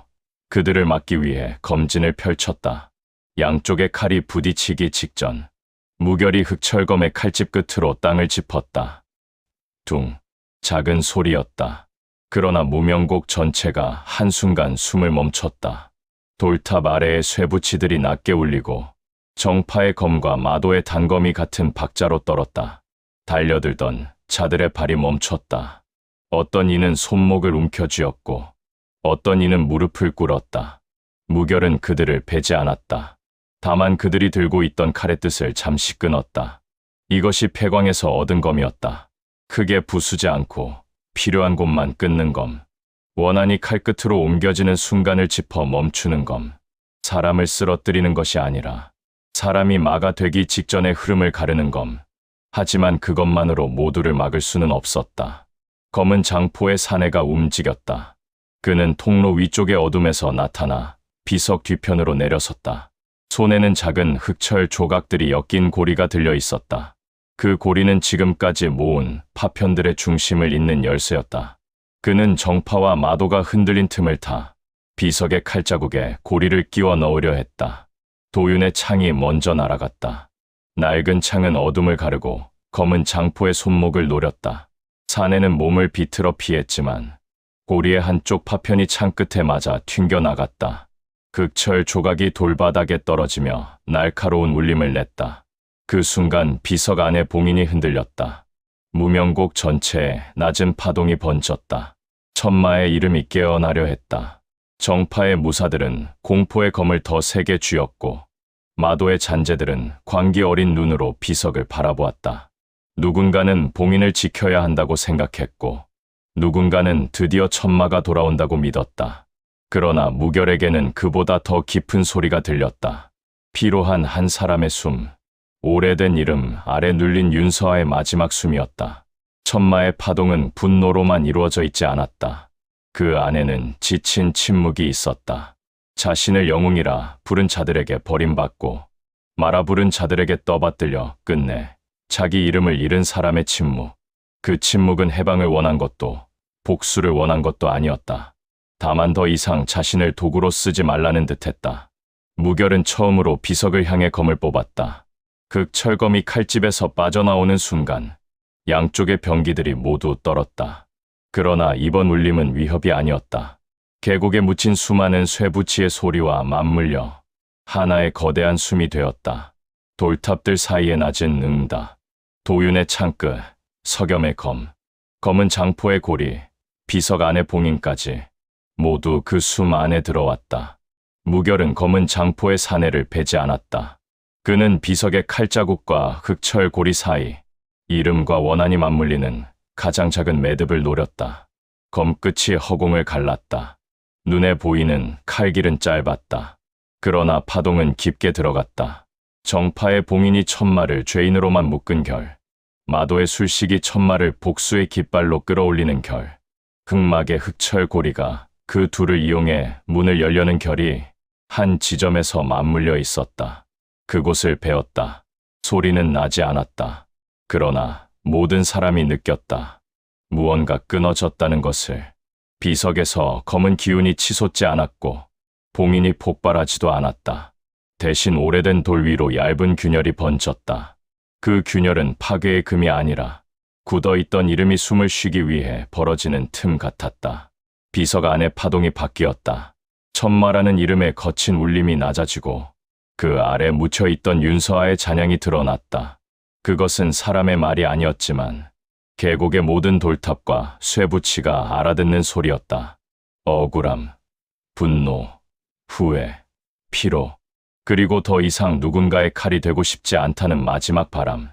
그들을 막기 위해 검진을 펼쳤다. 양쪽의 칼이 부딪히기 직전 무결이 흑철검의 칼집 끝으로 땅을 짚었다. 둥, 작은 소리였다. 그러나 무명곡 전체가 한순간 숨을 멈췄다. 돌탑 아래의 쇠붙이들이 낮게 울리고 정파의 검과 마도의 단검이 같은 박자로 떨었다. 달려들던 자들의 발이 멈췄다. 어떤 이는 손목을 움켜쥐었고 어떤 이는 무릎을 꿇었다. 무결은 그들을 베지 않았다. 다만 그들이 들고 있던 칼의 뜻을 잠시 끊었다. 이것이 폐광에서 얻은 검이었다. 크게 부수지 않고 필요한 곳만 끊는 검. 원한이 칼끝으로 옮겨지는 순간을 짚어 멈추는 검. 사람을 쓰러뜨리는 것이 아니라 사람이 마가 되기 직전의 흐름을 가르는 검. 하지만 그것만으로 모두를 막을 수는 없었다. 검은 장포의 사내가 움직였다. 그는 통로 위쪽의 어둠에서 나타나 비석 뒤편으로 내려섰다. 손에는 작은 흑철 조각들이 엮인 고리가 들려 있었다. 그 고리는 지금까지 모은 파편들의 중심을 잇는 열쇠였다. 그는 정파와 마도가 흔들린 틈을 타 비석의 칼자국에 고리를 끼워 넣으려 했다. 도윤의 창이 먼저 날아갔다. 낡은 창은 어둠을 가르고 검은 장포의 손목을 노렸다. 사내는 몸을 비틀어 피했지만 고리의 한쪽 파편이 창 끝에 맞아 튕겨나갔다. 극철 조각이 돌바닥에 떨어지며 날카로운 울림을 냈다. 그 순간 비석 안의 봉인이 흔들렸다. 무명곡 전체에 낮은 파동이 번졌다. 천마의 이름이 깨어나려 했다. 정파의 무사들은 공포의 검을 더 세게 쥐었고 마도의 잔재들은 광기 어린 눈으로 비석을 바라보았다. 누군가는 봉인을 지켜야 한다고 생각했고 누군가는 드디어 천마가 돌아온다고 믿었다. 그러나 무결에게는 그보다 더 깊은 소리가 들렸다. 피로한 한 사람의 숨, 오래된 이름 아래 눌린 윤서아의 마지막 숨이었다. 천마의 파동은 분노로만 이루어져 있지 않았다. 그 안에는 지친 침묵이 있었다. 자신을 영웅이라 부른 자들에게 버림받고 말아 부른 자들에게 떠받들려 끝내 자기 이름을 잃은 사람의 침묵. 그 침묵은 해방을 원한 것도 복수를 원한 것도 아니었다. 다만 더 이상 자신을 도구로 쓰지 말라는 듯했다. 무결은 처음으로 비석을 향해 검을 뽑았다. 극철검이 칼집에서 빠져나오는 순간 양쪽의 병기들이 모두 떨었다. 그러나 이번 울림은 위협이 아니었다. 계곡에 묻힌 수많은 쇠붙이의 소리와 맞물려 하나의 거대한 숨이 되었다. 돌탑들 사이에 낮은 응다. 도윤의 창끝, 석염의 검, 검은 장포의 고리, 비석 안의 봉인까지 모두 그 숨 안에 들어왔다. 무결은 검은 장포의 사내를 베지 않았다. 그는 비석의 칼자국과 흑철 고리 사이 이름과 원한이 맞물리는 가장 작은 매듭을 노렸다. 검끝이 허공을 갈랐다. 눈에 보이는 칼길은 짧았다. 그러나 파동은 깊게 들어갔다. 정파의 봉인이 천마를 죄인으로만 묶은 결, 마도의 술식이 천마를 복수의 깃발로 끌어올리는 결, 흑막의 흑철 고리가 그 둘을 이용해 문을 열려는 결이 한 지점에서 맞물려 있었다. 그곳을 베었다. 소리는 나지 않았다. 그러나 모든 사람이 느꼈다. 무언가 끊어졌다는 것을. 비석에서 검은 기운이 치솟지 않았고 봉인이 폭발하지도 않았다. 대신 오래된 돌 위로 얇은 균열이 번졌다. 그 균열은 파괴의 금이 아니라 굳어있던 이름이 숨을 쉬기 위해 벌어지는 틈 같았다. 비석 안의 파동이 바뀌었다. 천마라는 이름의 거친 울림이 낮아지고 그 아래 묻혀있던 윤서아의 잔향이 드러났다. 그것은 사람의 말이 아니었지만 계곡의 모든 돌탑과 쇠붙이가 알아듣는 소리였다. 억울함, 분노, 후회, 피로, 그리고 더 이상 누군가의 칼이 되고 싶지 않다는 마지막 바람.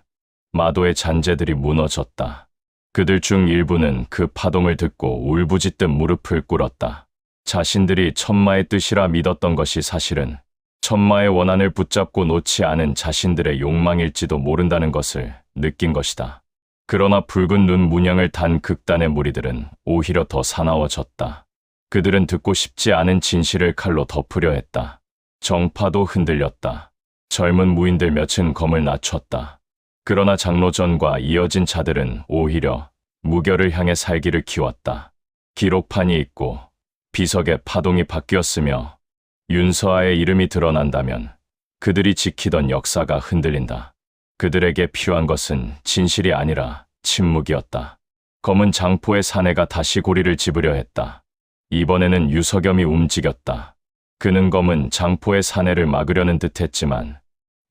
마도의 잔재들이 무너졌다. 그들 중 일부는 그 파동을 듣고 울부짖듯 무릎을 꿇었다. 자신들이 천마의 뜻이라 믿었던 것이 사실은 천마의 원한을 붙잡고 놓지 않은 자신들의 욕망일지도 모른다는 것을 느낀 것이다. 그러나 붉은 눈 문양을 단 극단의 무리들은 오히려 더 사나워졌다. 그들은 듣고 싶지 않은 진실을 칼로 덮으려 했다. 정파도 흔들렸다. 젊은 무인들 몇은 검을 낮췄다. 그러나 장로전과 이어진 자들은 오히려 무결을 향해 살기를 키웠다. 기록판이 있고 비석의 파동이 바뀌었으며 윤서아의 이름이 드러난다면 그들이 지키던 역사가 흔들린다. 그들에게 필요한 것은 진실이 아니라 침묵이었다. 검은 장포의 사내가 다시 고리를 집으려 했다. 이번에는 유석염이 움직였다. 그는 검은 장포의 사내를 막으려는 듯했지만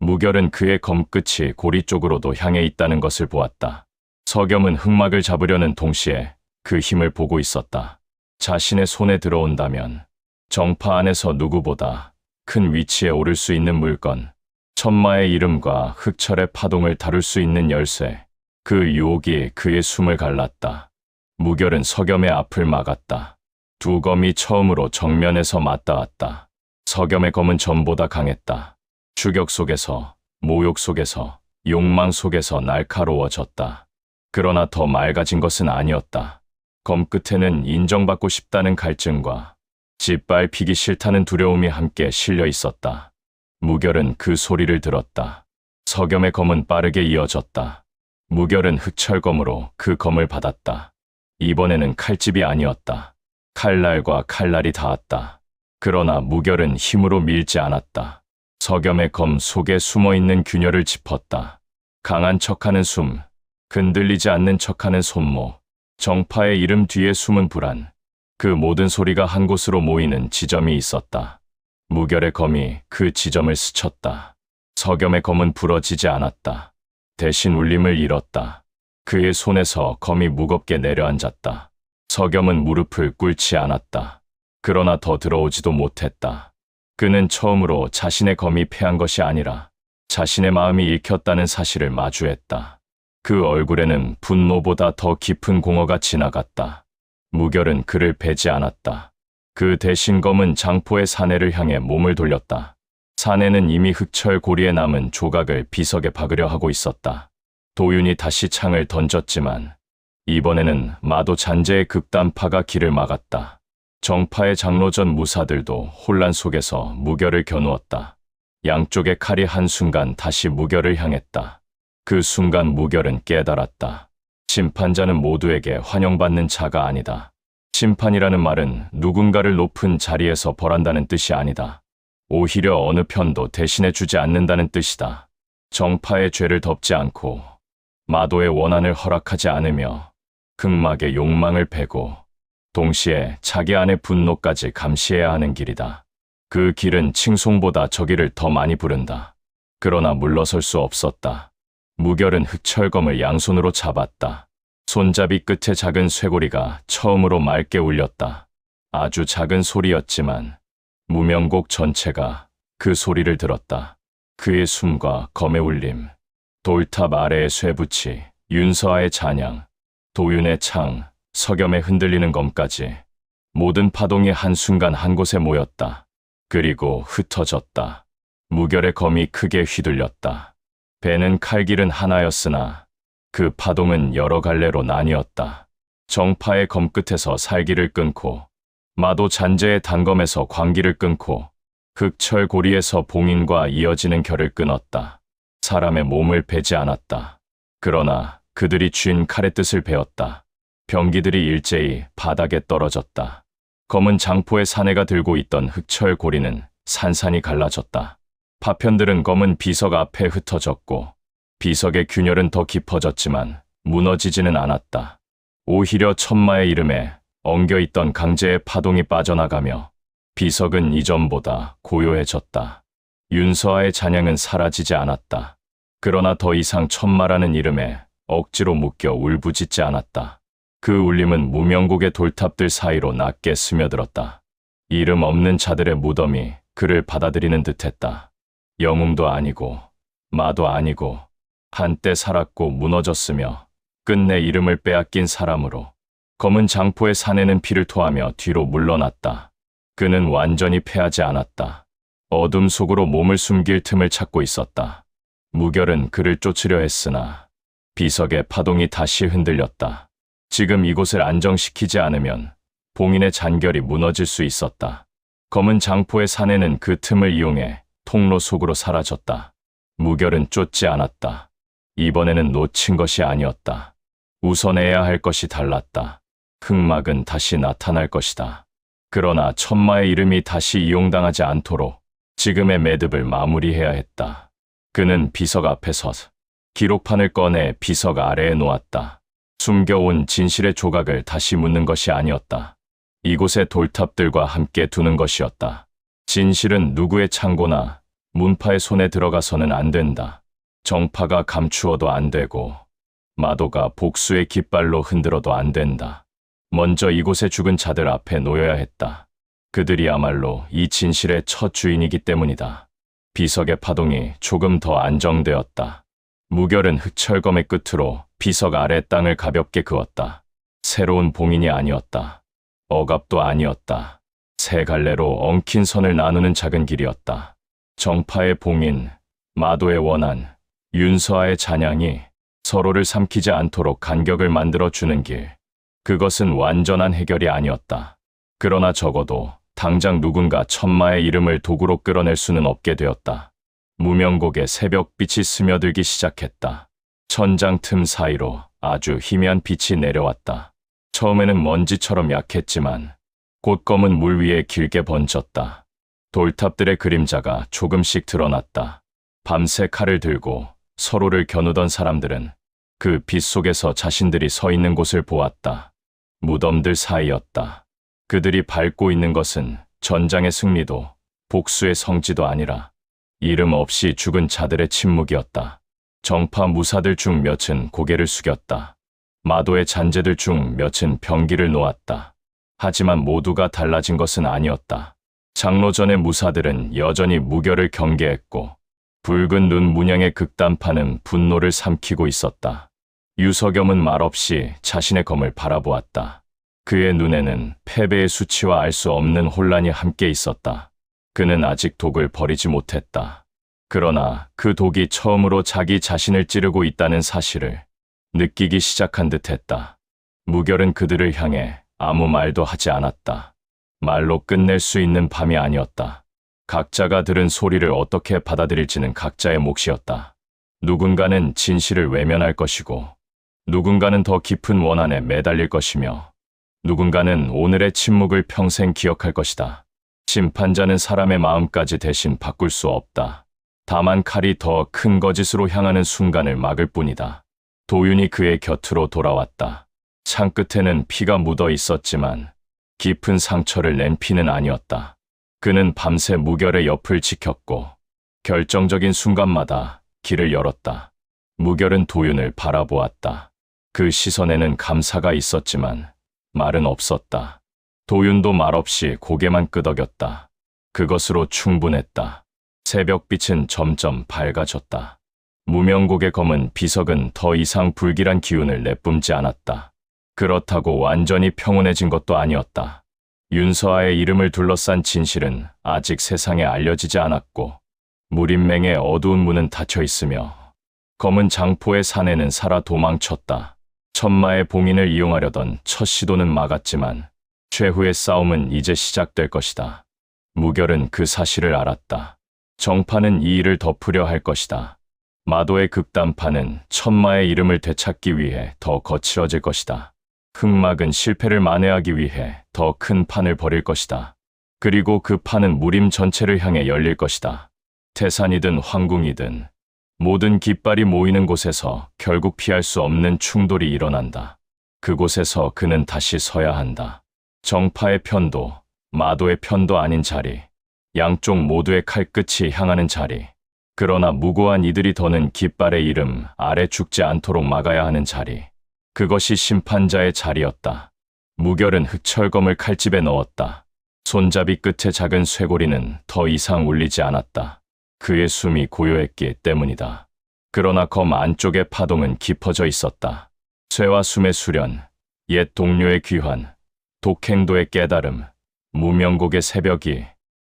무결은 그의 검끝이 고리 쪽으로도 향해 있다는 것을 보았다. 석염은 흑막을 잡으려는 동시에 그 힘을 보고 있었다. 자신의 손에 들어온다면 정파 안에서 누구보다 큰 위치에 오를 수 있는 물건, 천마의 이름과 흑철의 파동을 다룰 수 있는 열쇠, 그 유혹이 그의 숨을 갈랐다. 무결은 석염의 앞을 막았다. 두 검이 처음으로 정면에서 맞닿았다. 석염의 검은 전보다 강했다. 추격 속에서, 모욕 속에서, 욕망 속에서 날카로워졌다. 그러나 더 맑아진 것은 아니었다. 검 끝에는 인정받고 싶다는 갈증과 짓밟히기 싫다는 두려움이 함께 실려 있었다. 무결은 그 소리를 들었다. 석염의 검은 빠르게 이어졌다. 무결은 흑철검으로 그 검을 받았다. 이번에는 칼집이 아니었다. 칼날과 칼날이 닿았다. 그러나 무결은 힘으로 밀지 않았다. 석염의 검 속에 숨어있는 균열을 짚었다. 강한 척하는 숨, 흔들리지 않는 척하는 손목, 정파의 이름 뒤에 숨은 불안, 그 모든 소리가 한 곳으로 모이는 지점이 있었다. 무결의 검이 그 지점을 스쳤다. 석염의 검은 부러지지 않았다. 대신 울림을 잃었다. 그의 손에서 검이 무겁게 내려앉았다. 석염은 무릎을 꿇지 않았다. 그러나 더 들어오지도 못했다. 그는 처음으로 자신의 검이 패한 것이 아니라 자신의 마음이 읽혔다는 사실을 마주했다. 그 얼굴에는 분노보다 더 깊은 공허가 지나갔다. 무결은 그를 베지 않았다. 그 대신 검은 장포의 사내를 향해 몸을 돌렸다. 사내는 이미 흑철 고리에 남은 조각을 비석에 박으려 하고 있었다. 도윤이 다시 창을 던졌지만 이번에는 마도 잔재의 극단파가 길을 막았다. 정파의 장로전 무사들도 혼란 속에서 무결을 겨누었다. 양쪽의 칼이 한순간 다시 무결을 향했다. 그 순간 무결은 깨달았다. 심판자는 모두에게 환영받는 자가 아니다. 심판이라는 말은 누군가를 높은 자리에서 벌한다는 뜻이 아니다. 오히려 어느 편도 대신해 주지 않는다는 뜻이다. 정파의 죄를 덮지 않고 마도의 원한을 허락하지 않으며 흑막의 욕망을 베고 동시에 자기 안의 분노까지 감시해야 하는 길이다. 그 길은 칭송보다 저기를 더 많이 부른다. 그러나 물러설 수 없었다. 무결은 흑철검을 양손으로 잡았다. 손잡이 끝에 작은 쇠고리가 처음으로 맑게 울렸다. 아주 작은 소리였지만 무명곡 전체가 그 소리를 들었다. 그의 숨과 검의 울림, 돌탑 아래의 쇠붙이, 윤서아의 찬양, 도윤의 창, 석염의 흔들리는 검까지 모든 파동이 한순간 한 곳에 모였다. 그리고 흩어졌다. 무결의 검이 크게 휘둘렸다. 배는 칼길은 하나였으나 그 파동은 여러 갈래로 나뉘었다. 정파의 검끝에서 살기를 끊고 마도 잔재의 단검에서 광기를 끊고 흑철 고리에서 봉인과 이어지는 결을 끊었다. 사람의 몸을 베지 않았다. 그러나 그들이 쥔 칼의 뜻을 베었다. 병기들이 일제히 바닥에 떨어졌다. 검은 장포의 사내가 들고 있던 흑철 고리는 산산이 갈라졌다. 파편들은 검은 비석 앞에 흩어졌고 비석의 균열은 더 깊어졌지만 무너지지는 않았다. 오히려 천마의 이름에 엉겨있던 강제의 파동이 빠져나가며 비석은 이전보다 고요해졌다. 윤서아의 잔향은 사라지지 않았다. 그러나 더 이상 천마라는 이름에 억지로 묶여 울부짖지 않았다. 그 울림은 무명곡의 돌탑들 사이로 낮게 스며들었다. 이름 없는 자들의 무덤이 그를 받아들이는 듯했다. 영웅도 아니고 마도 아니고 한때 살았고 무너졌으며 끝내 이름을 빼앗긴 사람으로 검은 장포의 사내는 피를 토하며 뒤로 물러났다. 그는 완전히 패하지 않았다. 어둠 속으로 몸을 숨길 틈을 찾고 있었다. 무결은 그를 쫓으려 했으나 비석의 파동이 다시 흔들렸다. 지금 이곳을 안정시키지 않으면 봉인의 잔결이 무너질 수 있었다. 검은 장포의 사내는 그 틈을 이용해 통로 속으로 사라졌다. 무결은 쫓지 않았다. 이번에는 놓친 것이 아니었다. 우선해야 할 것이 달랐다. 흑막은 다시 나타날 것이다. 그러나 천마의 이름이 다시 이용당하지 않도록 지금의 매듭을 마무리해야 했다. 그는 비석 앞에 서서 기록판을 꺼내 비석 아래에 놓았다. 숨겨온 진실의 조각을 다시 묻는 것이 아니었다. 이곳의 돌탑들과 함께 두는 것이었다. 진실은 누구의 창고나 문파의 손에 들어가서는 안 된다. 정파가 감추어도 안 되고 마도가 복수의 깃발로 흔들어도 안 된다. 먼저 이곳에 죽은 자들 앞에 놓여야 했다. 그들이야말로 이 진실의 첫 주인이기 때문이다. 비석의 파동이 조금 더 안정되었다. 무결은 흑철검의 끝으로 비석 아래 땅을 가볍게 그었다. 새로운 봉인이 아니었다. 억압도 아니었다. 세 갈래로 엉킨 선을 나누는 작은 길이었다. 정파의 봉인, 마도의 원한, 윤서아의 잔향이 서로를 삼키지 않도록 간격을 만들어주는 길. 그것은 완전한 해결이 아니었다. 그러나 적어도 당장 누군가 천마의 이름을 도구로 끌어낼 수는 없게 되었다. 무명곡의 새벽빛이 스며들기 시작했다. 천장 틈 사이로 아주 희미한 빛이 내려왔다. 처음에는 먼지처럼 약했지만 곧 검은 물 위에 길게 번졌다. 돌탑들의 그림자가 조금씩 드러났다. 밤새 칼을 들고 서로를 겨누던 사람들은 그 빛 속에서 자신들이 서 있는 곳을 보았다. 무덤들 사이였다. 그들이 밟고 있는 것은 전장의 승리도 복수의 성지도 아니라 이름 없이 죽은 자들의 침묵이었다. 정파 무사들 중 몇은 고개를 숙였다. 마도의 잔재들 중 몇은 병기를 놓았다. 하지만 모두가 달라진 것은 아니었다. 장로전의 무사들은 여전히 무결을 경계했고 붉은 눈 문양의 극단파는 분노를 삼키고 있었다. 유석염은 말없이 자신의 검을 바라보았다. 그의 눈에는 패배의 수치와 알 수 없는 혼란이 함께 있었다. 그는 아직 독을 버리지 못했다. 그러나 그 독이 처음으로 자기 자신을 찌르고 있다는 사실을 느끼기 시작한 듯했다. 무결은 그들을 향해 아무 말도 하지 않았다. 말로 끝낼 수 있는 밤이 아니었다. 각자가 들은 소리를 어떻게 받아들일지는 각자의 몫이었다. 누군가는 진실을 외면할 것이고 누군가는 더 깊은 원한에 매달릴 것이며 누군가는 오늘의 침묵을 평생 기억할 것이다. 심판자는 사람의 마음까지 대신 바꿀 수 없다. 다만 칼이 더 큰 거짓으로 향하는 순간을 막을 뿐이다. 도윤이 그의 곁으로 돌아왔다. 창 끝에는 피가 묻어 있었지만 깊은 상처를 낸 피는 아니었다. 그는 밤새 무결의 옆을 지켰고 결정적인 순간마다 길을 열었다. 무결은 도윤을 바라보았다. 그 시선에는 감사가 있었지만 말은 없었다. 도윤도 말없이 고개만 끄덕였다. 그것으로 충분했다. 새벽빛은 점점 밝아졌다. 무명곡의 검은 비석은 더 이상 불길한 기운을 내뿜지 않았다. 그렇다고 완전히 평온해진 것도 아니었다. 윤서아의 이름을 둘러싼 진실은 아직 세상에 알려지지 않았고 무림맹의 어두운 문은 닫혀 있으며 검은 장포의 사내는 살아 도망쳤다. 천마의 봉인을 이용하려던 첫 시도는 막았지만 최후의 싸움은 이제 시작될 것이다. 무결은 그 사실을 알았다. 정파는 이 일을 덮으려 할 것이다. 마도의 극단파는 천마의 이름을 되찾기 위해 더 거칠어질 것이다. 흑막은 실패를 만회하기 위해 더 큰 판을 벌일 것이다. 그리고 그 판은 무림 전체를 향해 열릴 것이다. 태산이든 황궁이든 모든 깃발이 모이는 곳에서 결국 피할 수 없는 충돌이 일어난다. 그곳에서 그는 다시 서야 한다. 정파의 편도, 마도의 편도 아닌 자리, 양쪽 모두의 칼끝이 향하는 자리, 그러나 무고한 이들이 더는 깃발의 이름 아래 죽지 않도록 막아야 하는 자리, 그것이 심판자의 자리였다. 무결은 흑철검을 칼집에 넣었다. 손잡이 끝의 작은 쇠고리는 더 이상 울리지 않았다. 그의 숨이 고요했기 때문이다. 그러나 검 안쪽의 파동은 깊어져 있었다. 쇠와 숨의 수련, 옛 동료의 귀환, 독행도의 깨달음, 무명곡의 새벽이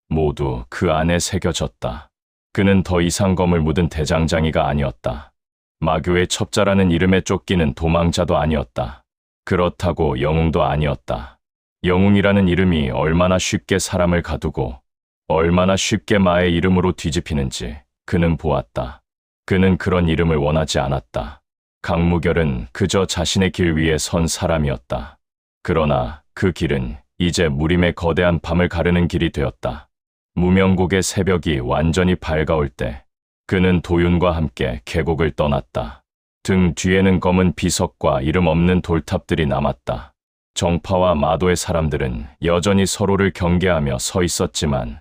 모두 그 안에 새겨졌다. 그는 더 이상 검을 묻은 대장장이가 아니었다. 마교의 첩자라는 이름에 쫓기는 도망자도 아니었다. 그렇다고 영웅도 아니었다. 영웅이라는 이름이 얼마나 쉽게 사람을 가두고 얼마나 쉽게 마의 이름으로 뒤집히는지 그는 보았다. 그는 그런 이름을 원하지 않았다. 강무결은 그저 자신의 길 위에 선 사람이었다. 그러나 그 길은 이제 무림의 거대한 밤을 가르는 길이 되었다. 무명곡의 새벽이 완전히 밝아올 때 그는 도윤과 함께 계곡을 떠났다. 등 뒤에는 검은 비석과 이름 없는 돌탑들이 남았다. 정파와 마도의 사람들은 여전히 서로를 경계하며 서 있었지만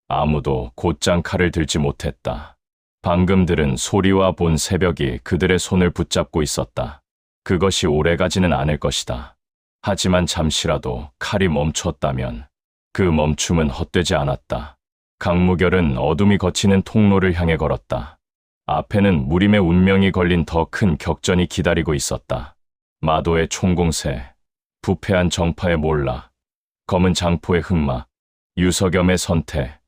아무도 곧장 칼을 들지 못했다. 방금 들은 소리와 본 새벽이 그들의 손을 붙잡고 있었다. 그것이 오래가지는 않을 것이다. 하지만 잠시라도 칼이 멈췄다면 그 멈춤은 헛되지 않았다. 강무결은 어둠이 거치는 통로를 향해 걸었다. 앞에는 무림의 운명이 걸린 더 큰 격전이 기다리고 있었다. 마도의 총공세, 부패한 정파의 몰락, 검은 장포의 흑마, 유석염의 선태,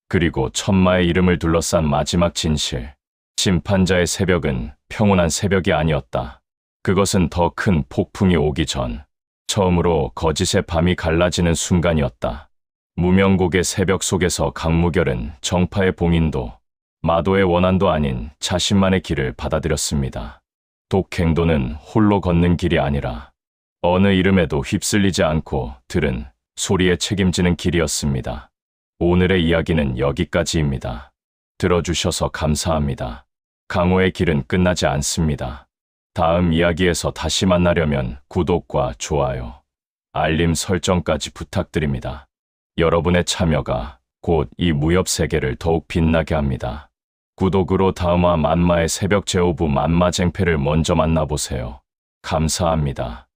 그리고 천마의 이름을 둘러싼 마지막 진실. 심판자의 새벽은 평온한 새벽이 아니었다. 그것은 더 큰 폭풍이 오기 전 처음으로 거짓의 밤이 갈라지는 순간이었다. 무명곡의 새벽 속에서 강무결은 정파의 봉인도, 마도의 원한도 아닌 자신만의 길을 받아들였습니다. 독행도는 홀로 걷는 길이 아니라 어느 이름에도 휩쓸리지 않고 들은 소리에 책임지는 길이었습니다. 오늘의 이야기는 여기까지입니다. 들어주셔서 감사합니다. 강호의 길은 끝나지 않습니다. 다음 이야기에서 다시 만나려면 구독과 좋아요, 알림 설정까지 부탁드립니다. 여러분의 참여가 곧 이 무협 세계를 더욱 빛나게 합니다. 구독으로 다음화 만마의 새벽 제오부 만마쟁패를 먼저 만나보세요. 감사합니다.